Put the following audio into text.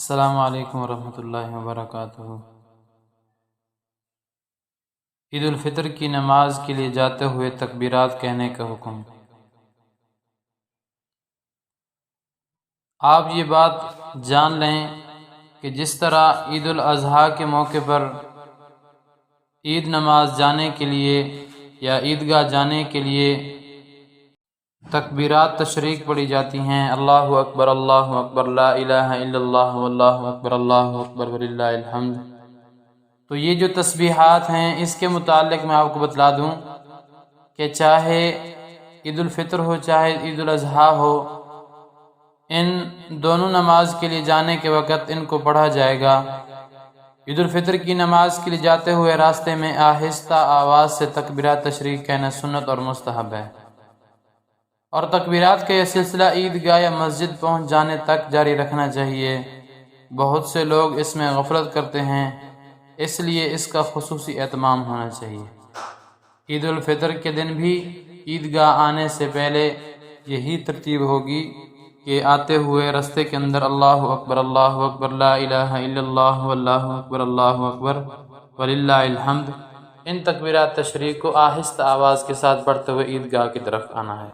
السلام علیکم ورحمۃ اللہ وبرکاتہ۔ عید الفطر کی نماز کے لیے جاتے ہوئے تکبیرات کہنے کا حکم۔ آپ یہ بات جان لیں کہ جس طرح عید الاضحیٰ کے موقع پر عید نماز جانے کے لیے یا عیدگاہ جانے کے لیے تکبیرات تشریق پڑھی جاتی ہیں، اللہ اکبر لا الہ الا اللہ واللہ اکبر وللہ الحمد، تو یہ جو تسبیحات ہیں اس کے متعلق میں آپ کو بتلا دوں کہ چاہے عید الفطر ہو چاہے عید الاضحیٰ ہو، ان دونوں نماز کے لیے جانے کے وقت ان کو پڑھا جائے گا۔ عید الفطر کی نماز کے لیے جاتے ہوئے راستے میں آہستہ آواز سے تکبیرات تشریق کہنا سنت اور مستحب ہے، اور تکبیرات کا یہ سلسلہ عیدگاہ یا مسجد پہنچ جانے تک جاری رکھنا چاہیے۔ بہت سے لوگ اس میں غفلت کرتے ہیں، اس لیے اس کا خصوصی اہتمام ہونا چاہیے۔ عید الفطر کے دن بھی عیدگاہ آنے سے پہلے یہی ترتیب ہوگی کہ آتے ہوئے رستے کے اندر اللہ اکبر لا الہ الا اللہ واللہ اکبر وللہ الحمد، ان تکبیرات تشریق کو آہستہ آواز کے ساتھ پڑھتے ہوئے عیدگاہ کی طرف آنا ہے۔